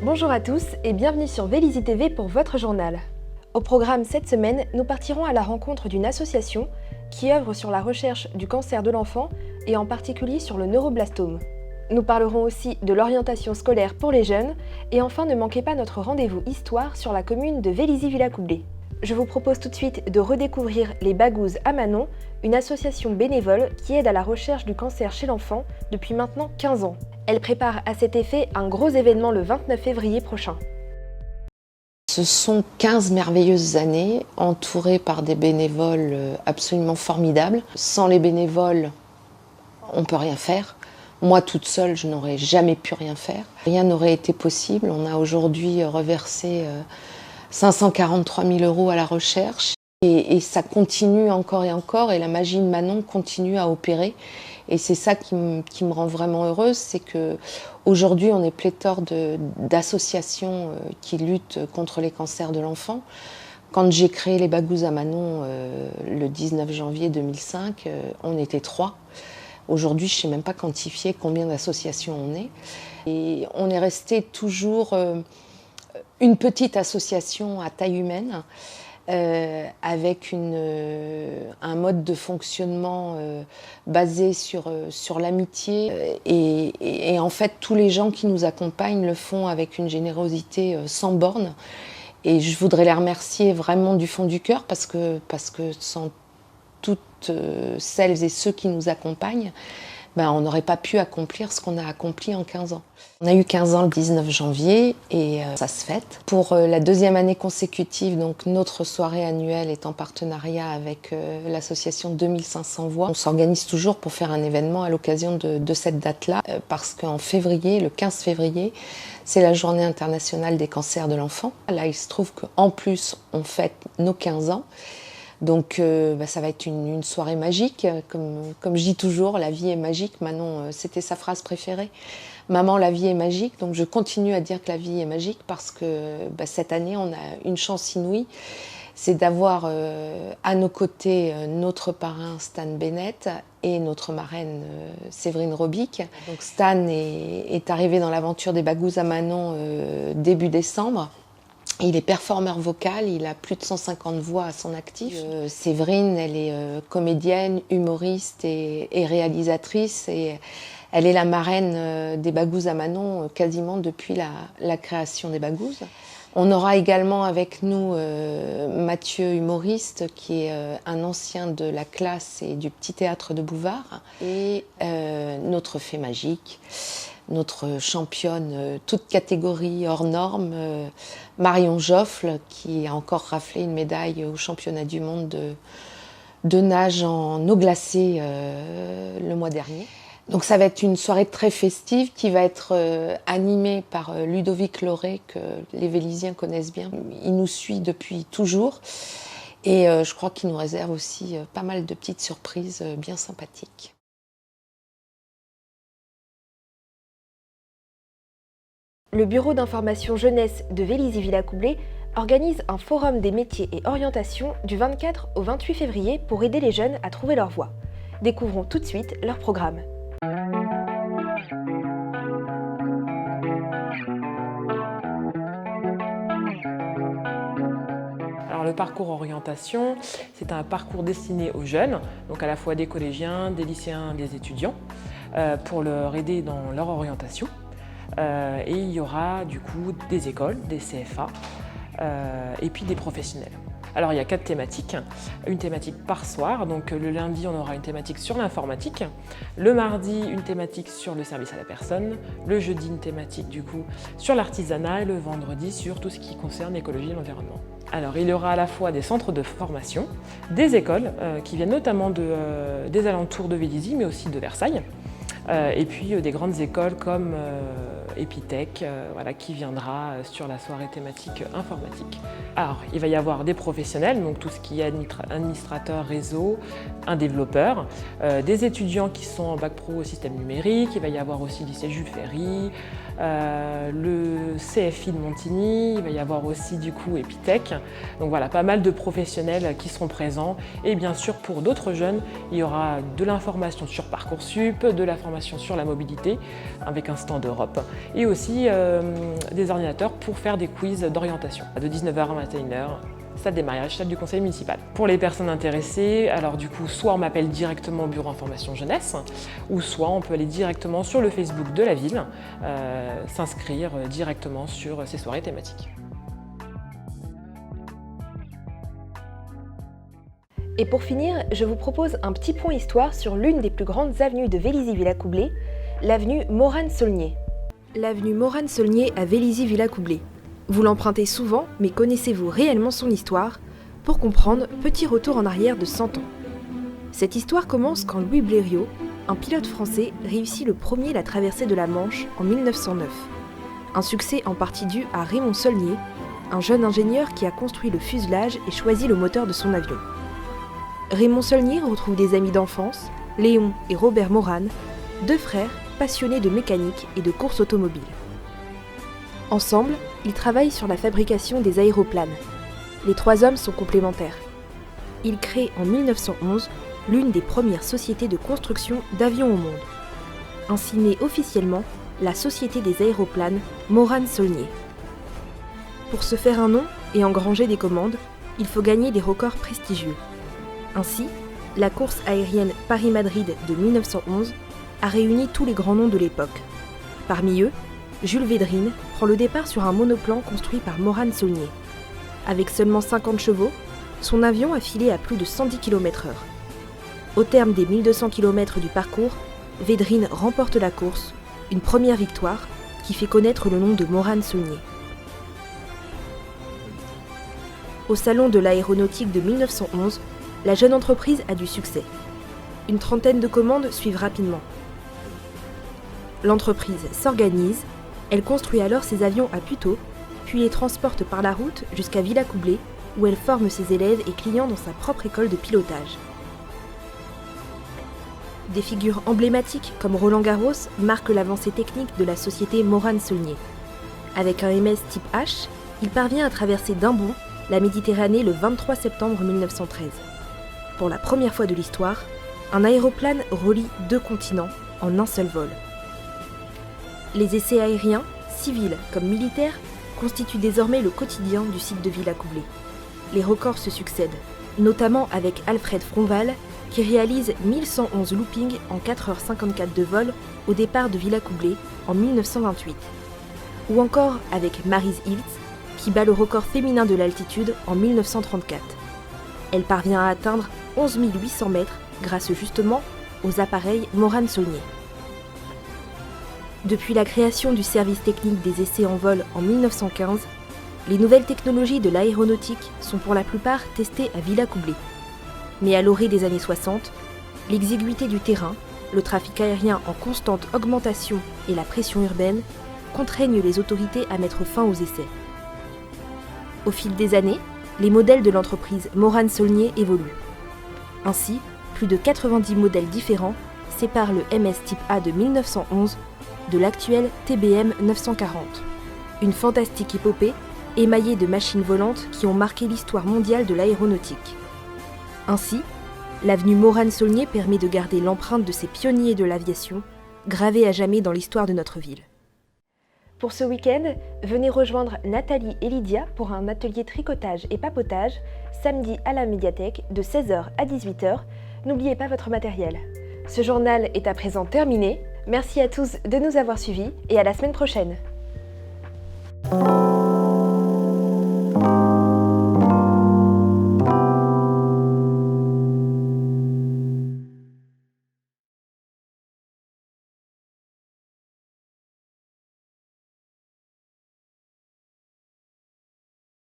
Bonjour à tous et bienvenue sur Vélizy TV pour votre journal. Au programme cette semaine, nous partirons à la rencontre d'une association qui œuvre sur la recherche du cancer de l'enfant et en particulier sur le neuroblastome. Nous parlerons aussi de l'orientation scolaire pour les jeunes et enfin ne manquez pas notre rendez-vous histoire sur la commune de Vélizy-Villacoublay. Je vous propose tout de suite de redécouvrir les Bagouzes à Manon, une association bénévole qui aide à la recherche du cancer chez l'enfant depuis maintenant 15 ans. Elle prépare à cet effet un gros événement le 29 février prochain. Ce sont 15 merveilleuses années entourées par des bénévoles absolument formidables. Sans les bénévoles, on ne peut rien faire. Moi, toute seule, je n'aurais jamais pu rien faire. Rien n'aurait été possible. On a aujourd'hui reversé 543 000 € à la recherche. Et ça continue encore et la magie de Manon continue à opérer. Et c'est ça qui me rend vraiment heureuse, c'est qu'aujourd'hui on est pléthore d'associations qui luttent contre les cancers de l'enfant. Quand j'ai créé les Bagouzes à Manon le 19 janvier 2005, on était 3. Aujourd'hui, je ne sais même pas quantifier combien d'associations on est. Et on est resté toujours une petite association à taille humaine, avec un mode de fonctionnement basé sur l'amitié. Et en fait, tous les gens qui nous accompagnent le font avec une générosité sans borne. Et je voudrais les remercier vraiment du fond du cœur parce que sans toutes celles et ceux qui nous accompagnent, on n'aurait pas pu accomplir ce qu'on a accompli en 15 ans. On a eu 15 ans le 19 janvier et ça se fête. Pour la deuxième année consécutive, donc notre soirée annuelle est en partenariat avec l'association 2500 Voix. On s'organise toujours pour faire un événement à l'occasion de cette date-là parce qu'en février, le 15 février, c'est la journée internationale des cancers de l'enfant. Là, il se trouve qu'en plus, on fête nos 15 ans. Donc ça va être une soirée magique, comme je dis toujours, la vie est magique. Manon, c'était sa phrase préférée. Maman, la vie est magique. Donc je continue à dire que la vie est magique parce que cette année, on a une chance inouïe. C'est d'avoir à nos côtés notre parrain Stan Bennett et notre marraine Séverine Robic. Donc Stan est arrivé dans l'aventure des Bagouzes à Manon début décembre. Il est performeur vocal, il a plus de 150 voix à son actif. Séverine, elle est comédienne, humoriste et réalisatrice. Et elle est la marraine des Bagouzes à Manon quasiment depuis la création des Bagouzes. On aura également avec nous Mathieu, humoriste, qui est un ancien de la classe et du petit théâtre de Bouvard. Et notre fée magique, notre championne toute catégorie hors norme, Marion Joffle, qui a encore raflé une médaille au championnat du monde de nage en eau glacée le mois dernier. Donc ça va être une soirée très festive qui va être animée par Ludovic Lauré, que les Vélizyens connaissent bien. Il nous suit depuis toujours et je crois qu'il nous réserve aussi pas mal de petites surprises bien sympathiques. Le bureau d'information jeunesse de Vélizy-Villacoublay organise un forum des métiers et orientations du 24 au 28 février pour aider les jeunes à trouver leur voie. Découvrons tout de suite leur programme. Alors, le parcours orientation, c'est un parcours destiné aux jeunes, donc à la fois des collégiens, des lycéens, des étudiants, pour leur aider dans leur orientation. Et il y aura du coup des écoles, des CFA et puis des professionnels. Alors il y a 4 thématiques, une thématique par soir, donc le lundi on aura une thématique sur l'informatique, le mardi une thématique sur le service à la personne, le jeudi une thématique du coup sur l'artisanat et le vendredi sur tout ce qui concerne l'écologie et l'environnement. Alors il y aura à la fois des centres de formation, des écoles qui viennent notamment des alentours de Vélizy mais aussi de Versailles. Et puis des grandes écoles comme Epitech, qui viendra sur la soirée thématique informatique. Alors, il va y avoir des professionnels, donc tout ce qui est administrateur réseau, un développeur, des étudiants qui sont en bac pro au système numérique, il va y avoir aussi le lycée Jules Ferry, le CFI de Montigny, il va y avoir aussi du coup Epitech. Donc voilà, pas mal de professionnels qui seront présents. Et bien sûr, pour d'autres jeunes, il y aura de l'information sur Parcoursup, de la formation sur la mobilité, avec un stand Europe, et aussi des ordinateurs pour faire des quiz d'orientation, de 19h à 21h. Salle des mariages, salle du conseil municipal. Pour les personnes intéressées, alors du coup, soit on m'appelle directement au bureau information jeunesse, ou soit on peut aller directement sur le Facebook de la ville, s'inscrire directement sur ces soirées thématiques. Et pour finir, je vous propose un petit point histoire sur l'une des plus grandes avenues de Vélizy-Villacoublay, l'avenue Morane-Saulnier. L'avenue Morane-Saulnier à Vélizy-Villacoublay. Vous l'empruntez souvent, mais connaissez-vous réellement son histoire? Pour comprendre, petit retour en arrière de 100 ans. Cette histoire commence quand Louis Blériot, un pilote français, réussit le premier la traversée de la Manche en 1909. Un succès en partie dû à Raymond Saulnier, un jeune ingénieur qui a construit le fuselage et choisi le moteur de son avion. Raymond Saulnier retrouve des amis d'enfance, Léon et Robert Morane, deux frères passionnés de mécanique et de course automobile. Ensemble, ils travaillent sur la fabrication des aéroplanes. Les trois hommes sont complémentaires. Ils créent en 1911 l'une des premières sociétés de construction d'avions au monde. Ainsi naît officiellement la Société des aéroplanes Morane-Saulnier. Pour se faire un nom et engranger des commandes, il faut gagner des records prestigieux. Ainsi, la course aérienne Paris-Madrid de 1911 a réuni tous les grands noms de l'époque. Parmi eux, Jules Védrine prend le départ sur un monoplan construit par Morane-Saulnier. Avec seulement 50 chevaux, son avion a filé à plus de 110 km/h. Au terme des 1200 km du parcours, Védrine remporte la course, une première victoire qui fait connaître le nom de Morane-Saulnier. Au salon de l'aéronautique de 1911, la jeune entreprise a du succès. Une trentaine de commandes suivent rapidement. L'entreprise s'organise, elle construit alors ses avions à Puteaux, puis les transporte par la route jusqu'à Villacoublay, où elle forme ses élèves et clients dans sa propre école de pilotage. Des figures emblématiques comme Roland Garros marquent l'avancée technique de la société Morane-Saulnier. Avec un MS type H, il parvient à traverser d'un bond la Méditerranée le 23 septembre 1913. Pour la première fois de l'histoire, un aéroplane relie deux continents en un seul vol. Les essais aériens, civils comme militaires, constituent désormais le quotidien du site de Villacoublay. Les records se succèdent, notamment avec Alfred Fronval, qui réalise 1111 loopings en 4h54 de vol au départ de Villacoublay en 1928. Ou encore avec Maryse Hiltz, qui bat le record féminin de l'altitude en 1934. Elle parvient à atteindre 11 800 mètres grâce justement aux appareils Morane-Saulnier. Depuis la création du service technique des essais en vol en 1915, les nouvelles technologies de l'aéronautique sont pour la plupart testées à Villacoublay. Mais à l'orée des années 60, l'exiguïté du terrain, le trafic aérien en constante augmentation et la pression urbaine contraignent les autorités à mettre fin aux essais. Au fil des années, les modèles de l'entreprise Morane-Saulnier évoluent. Ainsi, plus de 90 modèles différents séparent le MS type A de 1911 de l'actuel TBM 940. Une fantastique épopée émaillée de machines volantes qui ont marqué l'histoire mondiale de l'aéronautique. Ainsi, l'avenue Morane-Saulnier permet de garder l'empreinte de ces pionniers de l'aviation, gravée à jamais dans l'histoire de notre ville. Pour ce week-end, venez rejoindre Nathalie et Lydia pour un atelier tricotage et papotage, samedi à la médiathèque de 16h à 18h. N'oubliez pas votre matériel. Ce journal est à présent terminé. Merci à tous de nous avoir suivis et à la semaine prochaine.